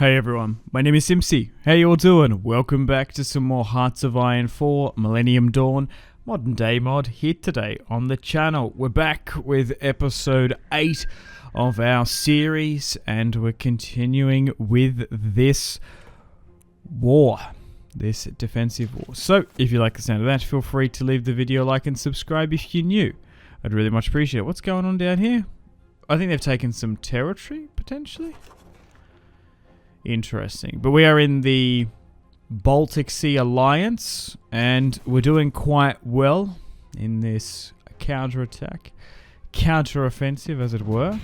Hey everyone, my name is Simpzy. How you all doing? Welcome back to some more Hearts of Iron 4 Millennium Dawn modern day mod here today on the channel. We're back with episode 8 of our series and we're continuing with this war, this defensive war. So if you like the sound of that, feel free to leave the video a like and subscribe if you're new. I'd really much appreciate it. What's going on down here? I think they've taken some territory potentially. Interesting. But we are in the Baltic Sea Alliance, and we're doing quite well in this counter-attack, counter-offensive as it were.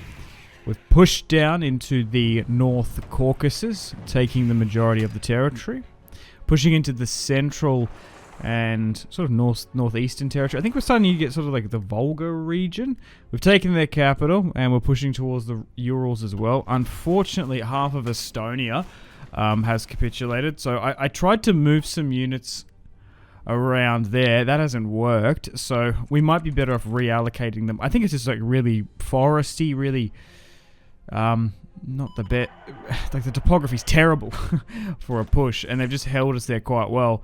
We've pushed down into the North Caucasus, taking the majority of the territory. Pushing into the central and sort of northeastern territory. I think we're starting to get sort of like the Volga region. We've taken their capital and we're pushing towards the Urals as well. Unfortunately, half of Estonia has capitulated. So I tried to move some units around there. That hasn't worked. So we might be better off reallocating them. I think it's just like really foresty, really not the best. Like the topography's terrible for a push, and they've just held us there quite well.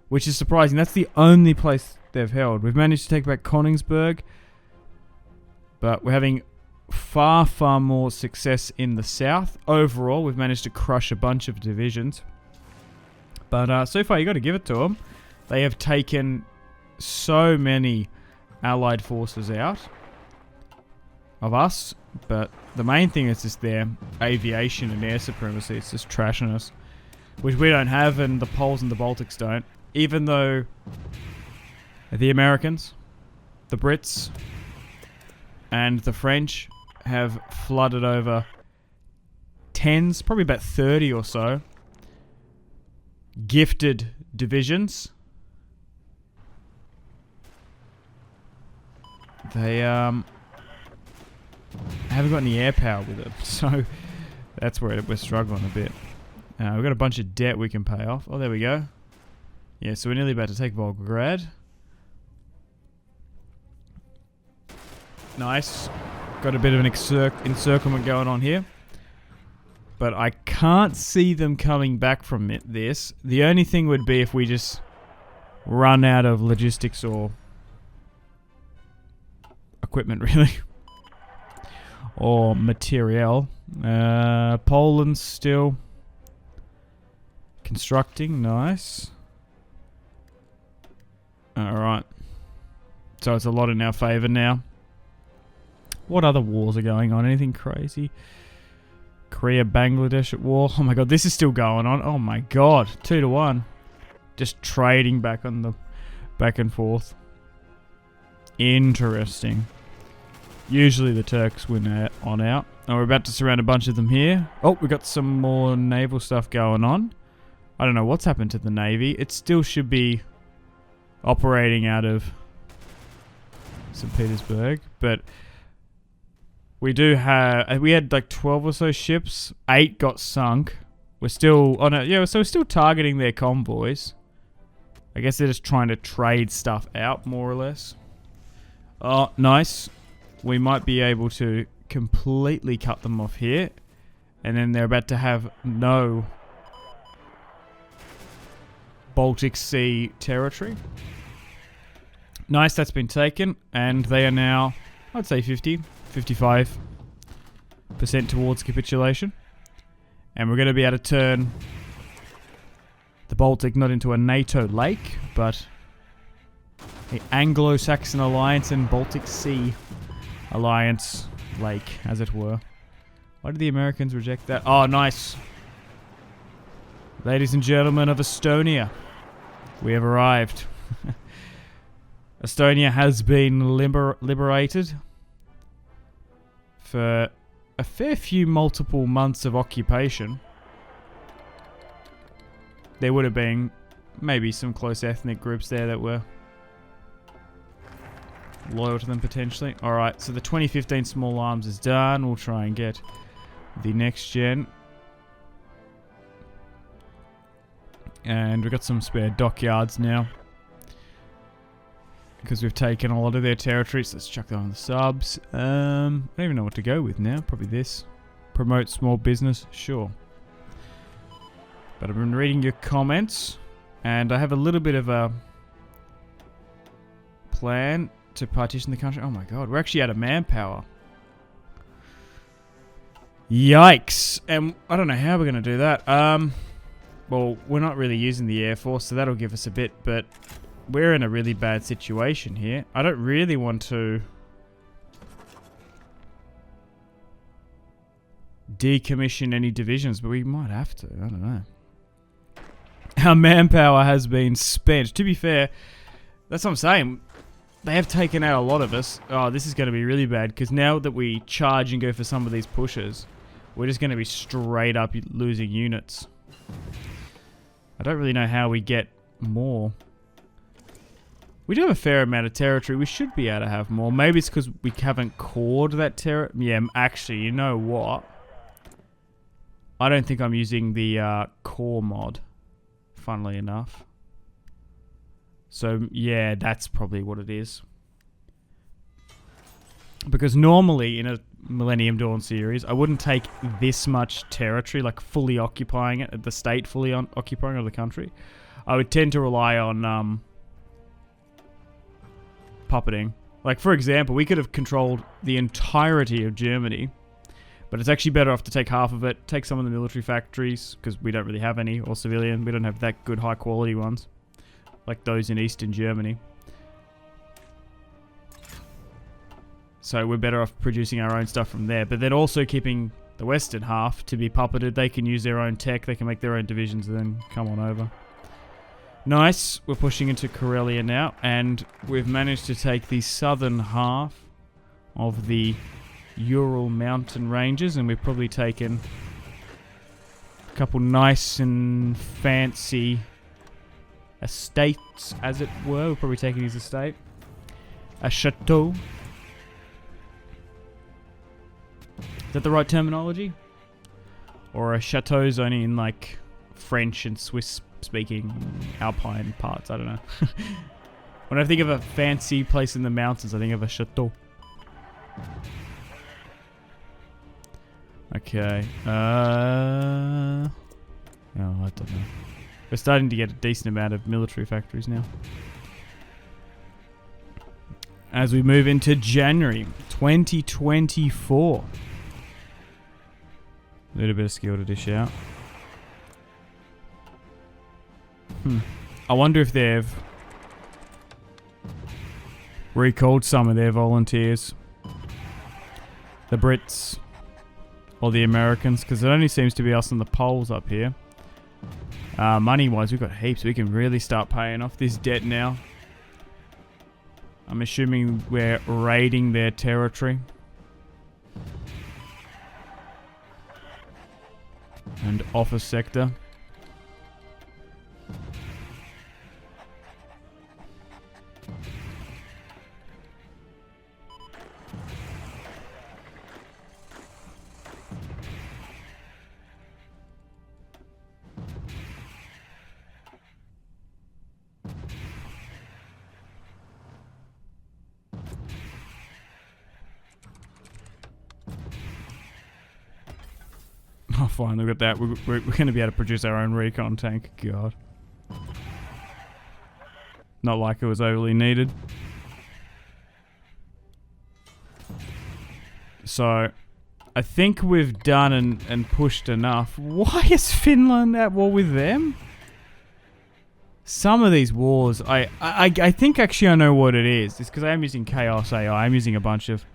Which is surprising. That's the only place they've held. We've managed to take back Königsberg. But we're having far, far more success in the south. Overall, we've managed to crush a bunch of divisions. But so far, you got to give it to them. They have taken so many allied forces out of us. But the main thing is just their aviation and air supremacy. It's just trashing us. Which we don't have, and the Poles and the Baltics don't. Even though the Americans, the Brits, and the French have flooded over tens, probably about 30 or so, gifted divisions. They haven't got any air power with it, so that's where we're struggling a bit. We've got a bunch of debt we can pay off. Oh, there we go. Yeah, so we're nearly about to take Volgograd. Nice. Got a bit of an encirclement going on here. But I can't see them coming back from this. The only thing would be if we just run out of logistics or equipment, really. Or materiel. Poland's still constructing. Nice. Alright. So it's a lot in our favour now. What other wars are going on? Anything crazy? Korea, Bangladesh at war. Oh my god, this is still going on. Oh my god. 2-1. Just trading back on the back and forth. Interesting. Usually the Turks win on out. And we're about to surround a bunch of them here. Oh, we got some more naval stuff going on. I don't know what's happened to the Navy. It still should be operating out of St. Petersburg, but we do have, we had like 12 or so ships, 8 got sunk. We're still on it, yeah, so we're still targeting their convoys. I guess they're just trying to trade stuff out, more or less. Oh, nice. We might be able to completely cut them off here, and then they're about to have no Baltic Sea territory. Nice, that's been taken, and they are now, I'd say 55% towards capitulation. And we're going to be able to turn the Baltic not into a NATO lake, but the Anglo-Saxon Alliance and Baltic Sea Alliance lake, as it were. Why did the Americans reject that? Oh, nice. Ladies and gentlemen of Estonia, we have arrived. Estonia has been liberated for a fair few multiple months of occupation. There would have been maybe some close ethnic groups there that were loyal to them potentially. Alright, so the 2015 small arms is done. We'll try and get the next gen. And we've got some spare dockyards now, because we've taken a lot of their territories. Let's chuck that on the subs. I don't even know what to go with now. Probably this. Promote small business. Sure. But I've been reading your comments, and I have a little bit of a plan to partition the country. Oh my god, we're actually out of manpower. Yikes. And I don't know how we're going to do that. Well, we're not really using the Air Force, so that'll give us a bit, but we're in a really bad situation here. I don't really want to decommission any divisions, but we might have to. I don't know. Our manpower has been spent. To be fair, that's what I'm saying. They have taken out a lot of us. Oh, this is going to be really bad, because now that we charge and go for some of these pushes, we're just going to be straight up losing units. I don't really know how we get more. We do have a fair amount of territory. We should be able to have more. Maybe it's because we haven't cored that territory. Yeah, actually, you know what? I don't think I'm using the core mod, funnily enough. So, yeah, that's probably what it is. Because normally in a Millennium Dawn series, I wouldn't take this much territory, like fully occupying it, the state fully occupying of the country. I would tend to rely on puppeting. Like, for example, we could have controlled the entirety of Germany, but it's actually better off to take half of it, take some of the military factories, because we don't really have any, or civilian. We don't have that good high quality ones, like those in Eastern Germany. So we're better off producing our own stuff from there, but then also keeping the western half to be puppeted. They can use their own tech, they can make their own divisions, and then come on over. Nice, we're pushing into Karelia now, and we've managed to take the southern half of the Ural mountain ranges, and we've probably taken a couple nice and fancy estates, as it were. We're probably taking his estate. A chateau. Is that the right terminology? Or a chateau's only in like French and Swiss speaking Alpine parts, I don't know. When I think of a fancy place in the mountains, I think of a chateau. Okay. Oh, I don't know. We're starting to get a decent amount of military factories now. As we move into January 2024. A little bit of skill to dish out. I wonder if they've recalled some of their volunteers. The Brits or the Americans, because it only seems to be us and the Poles up here. Money-wise, we've got heaps. We can really start paying off this debt now. I'm assuming we're raiding their territory. And office sector. Oh, fine, look at that. We're going to be able to produce our own recon tank. God. Not like it was overly needed. So, I think we've done and pushed enough. Why is Finland at war with them? Some of these wars, I think actually I know what it is. It's because I am using Chaos AI. I'm using a bunch of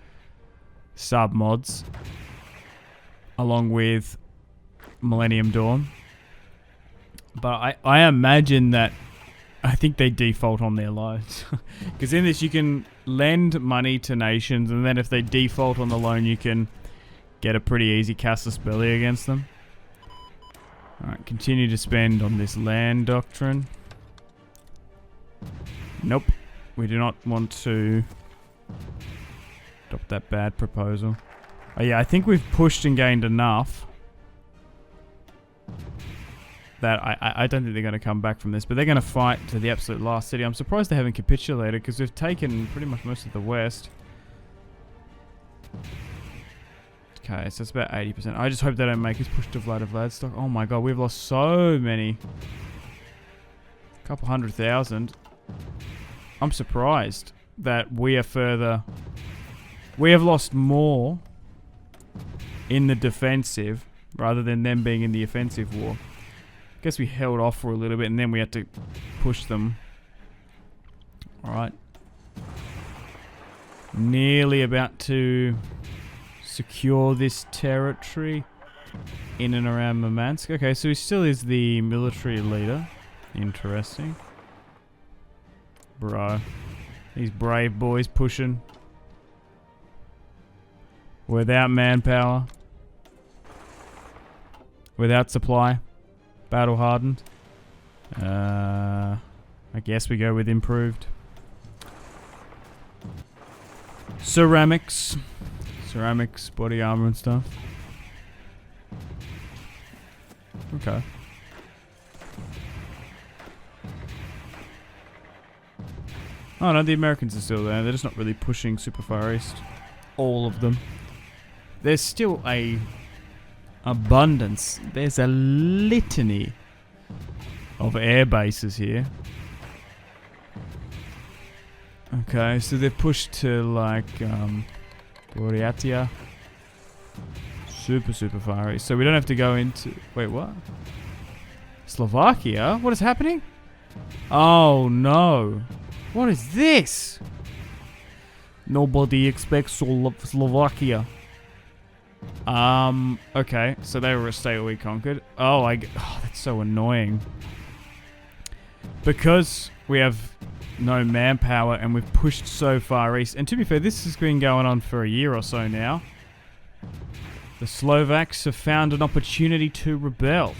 sub-mods. Along with Millennium Dawn. But I imagine that I think they default on their loans. Because in this you can lend money to nations, and then if they default on the loan you can get a pretty easy casus belli against them. Alright, continue to spend on this land doctrine. Nope. We do not want to adopt that bad proposal. Oh yeah, I think we've pushed and gained enough that I don't think they're going to come back from this, but they're going to fight to the absolute last city. I'm surprised they haven't capitulated, because we've taken pretty much most of the west. Okay, so it's about 80%. I just hope they don't make us push to Vladivostok. Oh my god, we've lost so many. A couple 100,000. I'm surprised that we are further... We have lost more in the defensive rather than them being in the offensive war. I guess we held off for a little bit and then we had to push them. Alright. Nearly about to secure this territory in and around Murmansk. Okay, so he still is the military leader. Interesting. Bro. These brave boys pushing. Without manpower. Without supply. Battle hardened. I guess we go with improved. Ceramics. Ceramics, body armor and stuff. Okay. Oh no, the Americans are still there. They're just not really pushing super far east. All of them. There's still a abundance. There's a litany of air bases here. Okay, so they've pushed to like Buryatia. Super far east. So we don't have to go into... Wait, what? Slovakia? What is happening? Oh no. What is this? Nobody expects Slovakia. Okay, so they were a state we conquered. Oh, that's so annoying. Because we have no manpower and we've pushed so far east. And to be fair, this has been going on for a year or so now. The Slovaks have found an opportunity to rebel.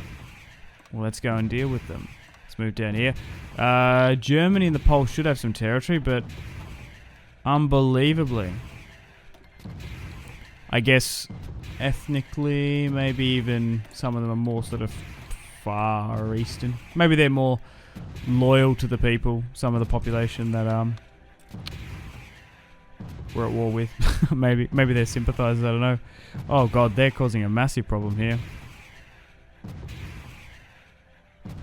Well, let's go and deal with them. Let's move down here. Germany and the Poles should have some territory, but unbelievably, I guess ethnically, maybe even some of them are more sort of far eastern. Maybe they're more loyal to the people, some of the population that we're at war with. maybe they're sympathizers, I don't know. Oh god, they're causing a massive problem here.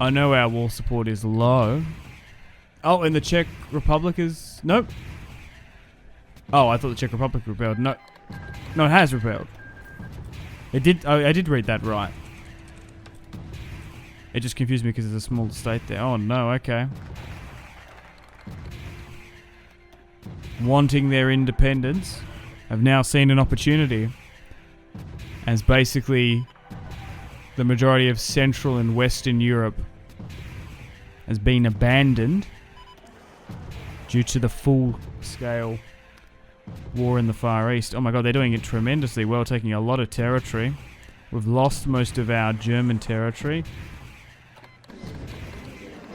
I know our war support is low. Oh, and the Czech Republic is... Nope. Oh, I thought the Czech Republic rebelled. No, it has rebelled. It did... Oh, I did read that right. It just confused me because there's a small state there. Oh no, okay. Wanting their independence, have now seen an opportunity as basically the majority of Central and Western Europe has been abandoned due to the full-scale war in the Far East. Oh my god, they're doing it tremendously well, taking a lot of territory. We've lost most of our German territory.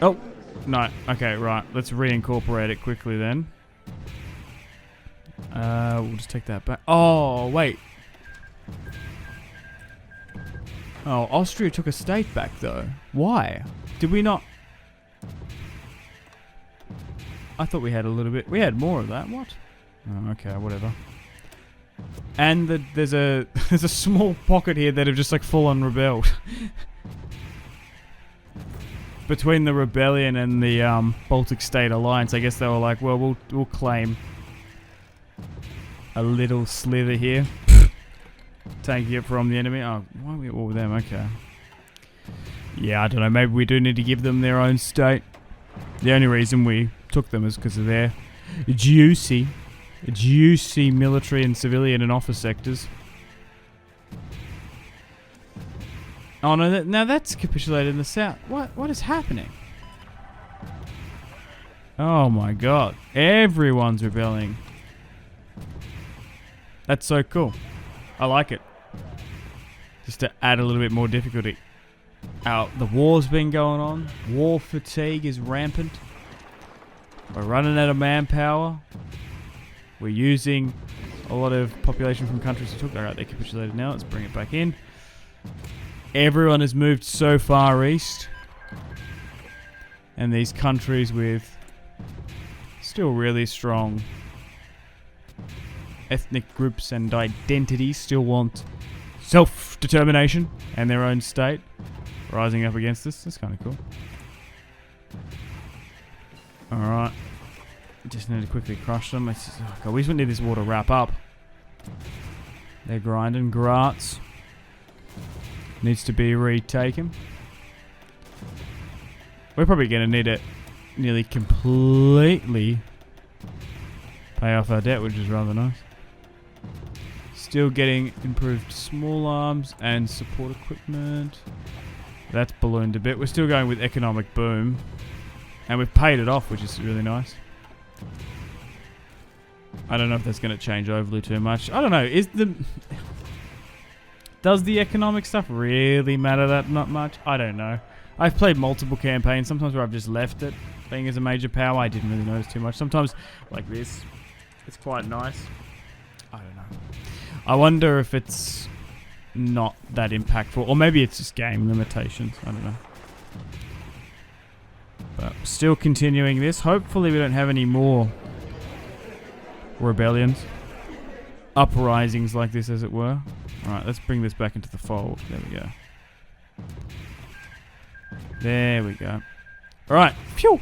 Oh, no. Okay, right. Let's reincorporate it quickly then. We'll just take that back. Oh, wait. Oh, Austria took a state back, though. Why? Did we not... I thought we had a little bit... We had more of that. What? Oh, okay, whatever. And there's a there's a small pocket here that have just like full-on rebelled. Between the rebellion and the Baltic State Alliance, I guess they were like, well, we'll claim a little slither here. Taking it from the enemy. Oh, why are we at war with them? Okay. Yeah, I don't know. Maybe we do need to give them their own state. The only reason we took them is because of their juicy military and civilian and office sectors. Oh no, now that's capitulated in the south. What is happening? Oh my god. Everyone's rebelling. That's so cool. I like it. Just to add a little bit more difficulty. The war's been going on. War fatigue is rampant. We're running out of manpower. We're using a lot of population from countries who took... Alright, they capitulated now. Let's bring it back in. Everyone has moved so far east. And these countries with still really strong ethnic groups and identities still want self-determination and their own state rising up against us. That's kind of cool. Alright. Just need to quickly crush them. Oh God, we just need this war to wrap up. They're grinding. Graz needs to be retaken. We're probably going to need to nearly completely pay off our debt, which is rather nice. Still getting improved small arms and support equipment. That's ballooned a bit. We're still going with economic boom. And we've paid it off, which is really nice. I don't know if that's going to change overly too much. I don't know. Does the economic stuff really matter that not much? I don't know. I've played multiple campaigns. Sometimes where I've just left it. Being as a major power, I didn't really notice too much. Sometimes, like this, it's quite nice. I don't know. I wonder if it's not that impactful. Or maybe it's just game limitations. I don't know. But still continuing this. Hopefully we don't have any more rebellions. Uprisings like this, as it were. Alright, let's bring this back into the fold. There we go. There we go. Alright, phew!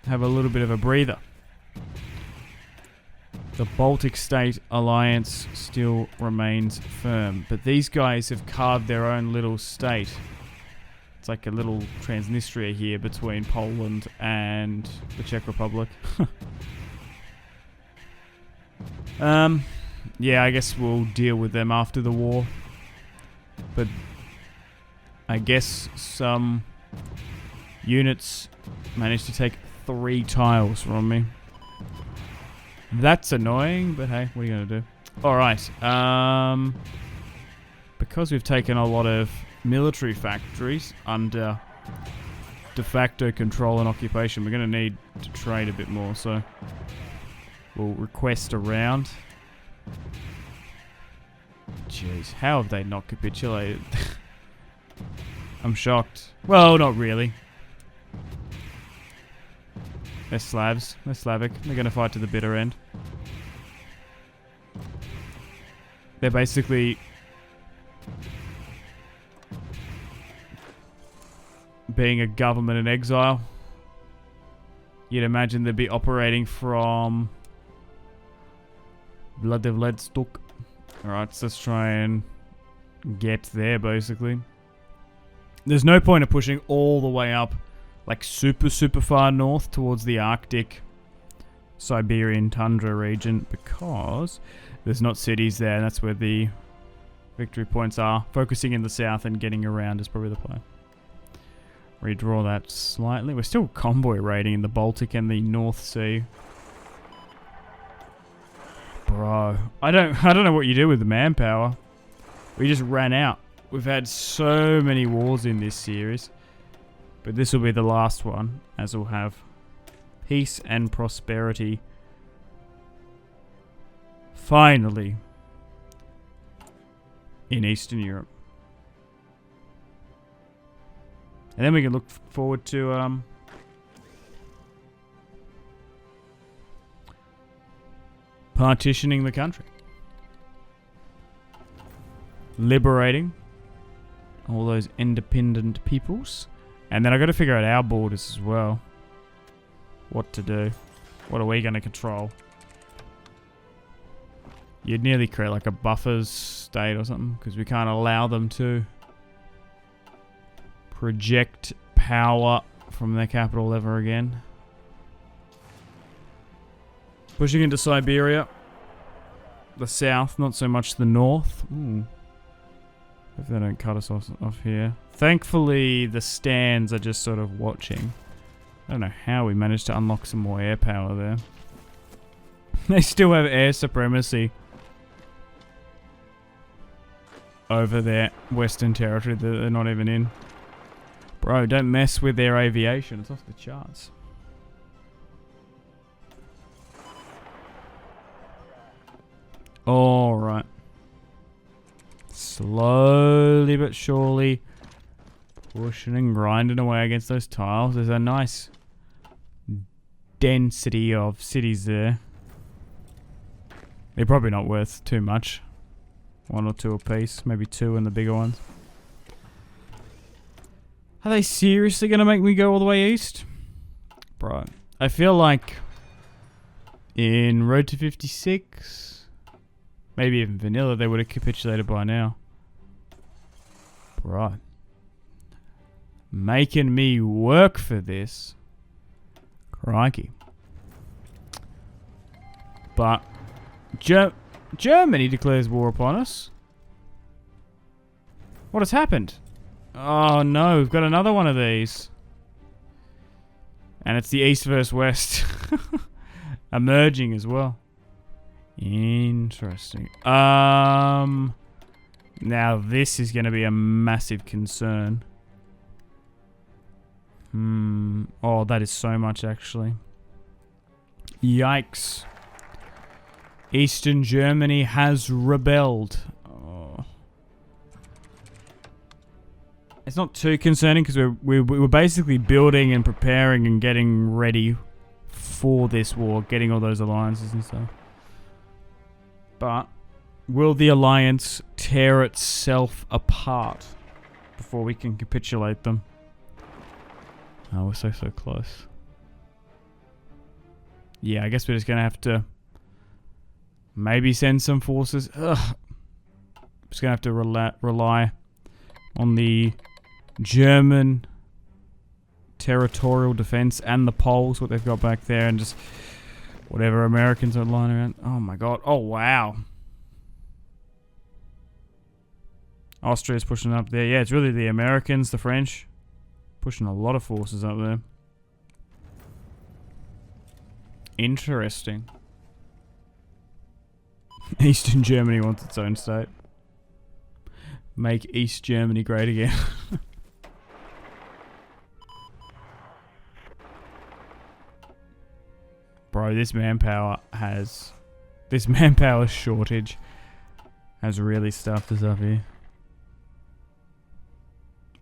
Have a little bit of a breather. The Baltic State Alliance still remains firm. But these guys have carved their own little state. It's like a little Transnistria here between Poland and the Czech Republic. Yeah, I guess we'll deal with them after the war. But I guess some units managed to take 3 tiles from me. That's annoying, but hey, what are you going to do? Alright, because we've taken a lot of military factories under de facto control and occupation, we're going to need to trade a bit more, so we'll request a round. Jeez, how have they not capitulated? I'm shocked. Well, not really. They're Slavs. They're Slavic. They're going to fight to the bitter end. They're basically being a government in exile. You'd imagine they'd be operating from Vladivostok. Alright, so let's try and get there, basically. There's no point of pushing all the way up, like super far north towards the Arctic, Siberian tundra region, because there's not cities there, and that's where the victory points are. Focusing in the south and getting around is probably the plan. Redraw that slightly. We're still convoy raiding in the Baltic and the North Sea. Bro, I don't know what you do with the manpower. We just ran out. We've had so many wars in this series. But this will be the last one, as we'll have peace and prosperity. Finally. In Eastern Europe. And then we can look forward to partitioning the country. Liberating all those independent peoples. And then I've got to figure out our borders as well. What to do. What are we going to control? You'd nearly create like a buffers state or something, because we can't allow them to project power from their capital ever again. Pushing into Siberia. The south, not so much the north. Ooh. If they don't cut us off here. Thankfully, the stands are just sort of watching. I don't know how we managed to unlock some more air power there. They still have air supremacy over their western territory that they're not even in. Bro, don't mess with their aviation. It's off the charts. Alright. Slowly but surely pushing and grinding away against those tiles. There's a nice density of cities there. They're probably not worth too much. 1 or 2 apiece. Maybe 2 in the bigger ones. Are they seriously going to make me go all the way east? Bro, I feel like in Road to 56, maybe even Vanilla, they would have capitulated by now. Bro. Making me work for this. Crikey. But Germany declares war upon us. What has happened? Oh no, we've got another one of these. And it's the East versus West. Emerging as well. Interesting. Now this is going to be a massive concern. Oh, that is so much actually. Yikes. Eastern Germany has rebelled. Oh. It's not too concerning because we're basically building and preparing and getting ready for this war, getting all those alliances and stuff. But will the alliance tear itself apart before we can capitulate them? Oh, we're so close. Yeah, I guess we're just going to have to maybe send some forces. Ugh. Just going to have to rely on the German territorial defense and the Poles, what they've got back there, and just whatever Americans are lying around. Oh my god. Oh wow. Austria's pushing up there. Yeah, it's really the Americans, the French, pushing a lot of forces up there. Interesting. Eastern Germany wants its own state. Make East Germany great again. Bro, this manpower shortage has really stuffed us up here.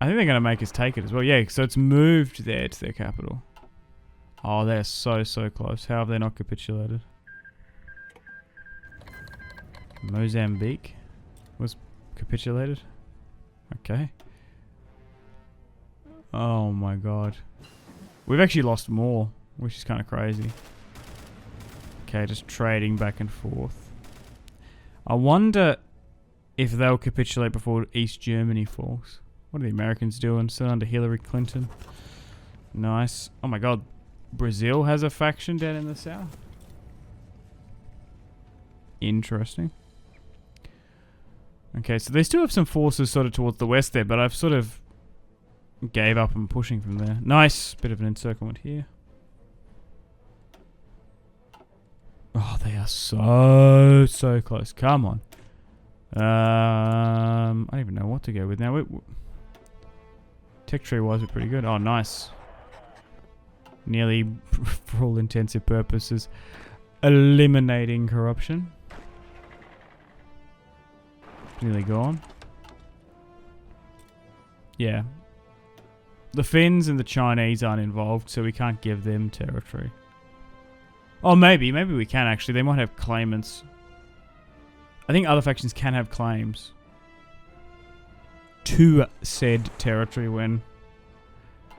I think they're going to make us take it as well. Yeah, so it's moved there to their capital. Oh, they're so close. How have they not capitulated? Mozambique was capitulated. Okay. Oh my god. We've actually lost more, which is kind of crazy. Okay, just trading back and forth. I wonder if they'll capitulate before East Germany falls. What are the Americans doing? Still under Hillary Clinton. Nice. Oh my god. Brazil has a faction down in the south. Interesting. Okay, so they still have some forces sort of towards the west there, but I've sort of gave up on pushing from there. Nice. Bit of an encirclement here. Oh, they are so close. Come on. I don't even know what to go with now. Tech tree wise, we're pretty good. Oh, nice. Nearly, for all intensive purposes, eliminating corruption. Nearly gone. Yeah. The Finns and the Chinese aren't involved, so we can't give them territory. Oh, maybe we can actually. They might have claimants. I think other factions can have claims to said territory when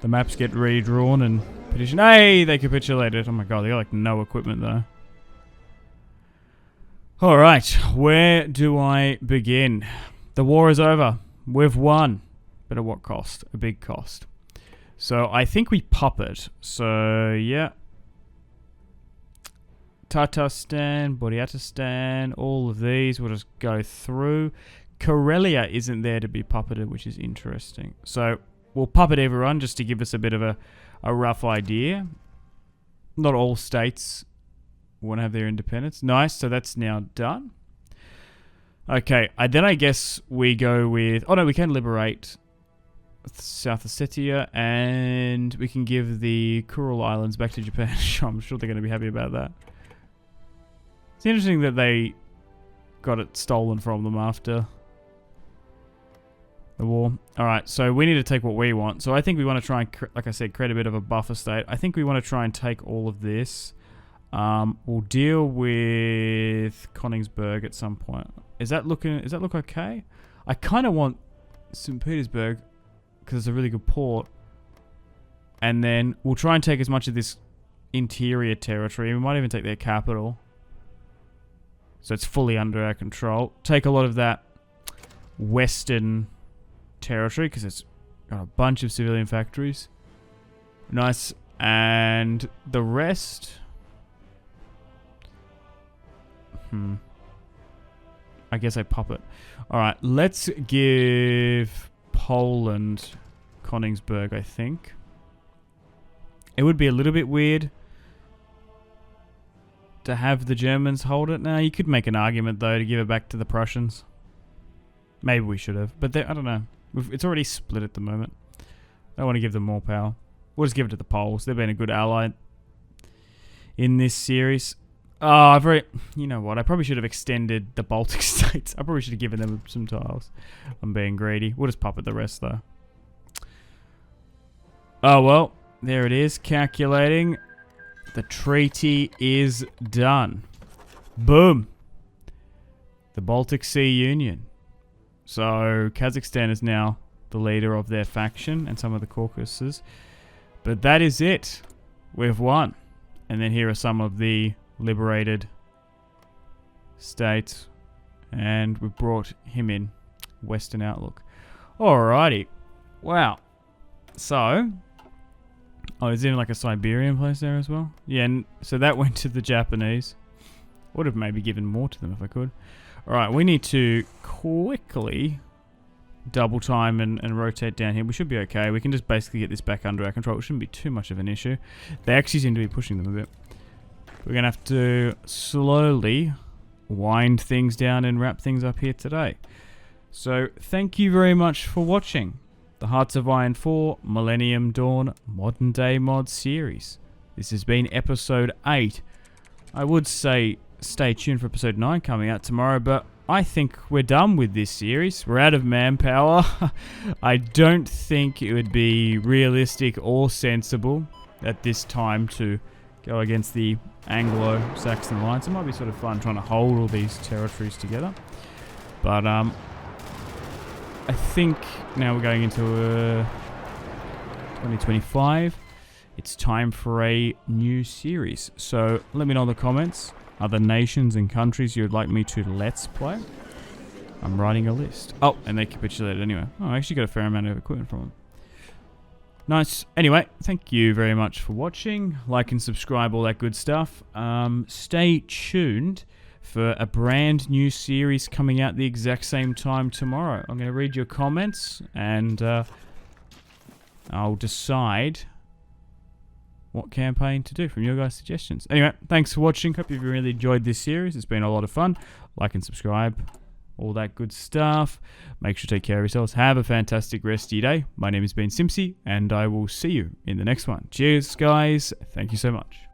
the maps get redrawn and petitioned. Hey, they capitulated. Oh my god, they got like no equipment though. Alright, where do I begin? The war is over. We've won. But at what cost? A big cost. So I think we puppet. So yeah. Tatarstan, Buryatistan, all of these we'll just go through. Karelia isn't there to be puppeted, which is interesting. So we'll puppet everyone just to give us a bit of a rough idea. Not all states want to have their independence. Nice, so that's now done. Okay, then I guess we go with... Oh no, we can liberate South Ossetia and we can give the Kuril Islands back to Japan. I'm sure they're going to be happy about that. It's interesting that they got it stolen from them after the war. Alright, so we need to take what we want. So I think we want to try and, like I said, create a bit of a buffer state. I think we want to try and take all of this. We'll deal with Königsberg at some point. Does that look okay? I kind of want St. Petersburg because it's a really good port. And then we'll try and take as much of this interior territory. We might even take their capital. So it's fully under our control. Take a lot of that western territory because it's got a bunch of civilian factories. Nice. And the rest... I guess I pop it. Alright, let's give Poland Königsberg, I think. It would be a little bit weird to have the Germans hold it. Now, you could make an argument, though, to give it back to the Prussians. Maybe we should have. But I don't know. It's already split at the moment. I want to give them more power. We'll just give it to the Poles. They've been a good ally in this series. Oh, you know what? I probably should have extended the Baltic states. I probably should have given them some tiles. I'm being greedy. We'll just puppet the rest, though. Oh, well. There it is. Calculating. The treaty is done. Boom. The Baltic Sea Union. So, Kazakhstan is now the leader of their faction and some of the Caucasus. But that is it. We've won. And then here are some of the liberated states. And we've brought him in. Western Outlook. Alrighty. Wow. So... Oh, is there like a Siberian place there as well? Yeah, and so that went to the Japanese. Would have maybe given more to them if I could. Alright, we need to quickly double time and rotate down here. We should be okay. We can just basically get this back under our control. It shouldn't be too much of an issue. They actually seem to be pushing them a bit. We're going to have to slowly wind things down and wrap things up here today. So, thank you very much for watching the Hearts of Iron 4 Millennium Dawn Modern Day Mod series. This has been episode 8. I would say stay tuned for episode 9 coming out tomorrow, but I think we're done with this series. We're out of manpower. I don't think it would be realistic or sensible at this time to go against the Anglo-Saxon Alliance. It might be sort of fun trying to hold all these territories together. But, I think now we're going into 2025. It's time for a new series. So let me know in the comments other nations and countries you would like me to let's play. I'm writing a list. Oh, and they capitulated anyway. Oh, I actually got a fair amount of equipment from them. Nice. Anyway, thank you very much for watching. Like and subscribe, all that good stuff. Stay tuned for a brand new series coming out the exact same time tomorrow. I'm going to read your comments and I'll decide what campaign to do from your guys' suggestions. Anyway, thanks for watching. Hope you've really enjoyed this series. It's been a lot of fun. Like and subscribe, all that good stuff. Make sure to take care of yourselves. Have a fantastic rest of your day. My name has been Simpzy, and I will see you in the next one. Cheers, guys. Thank you so much.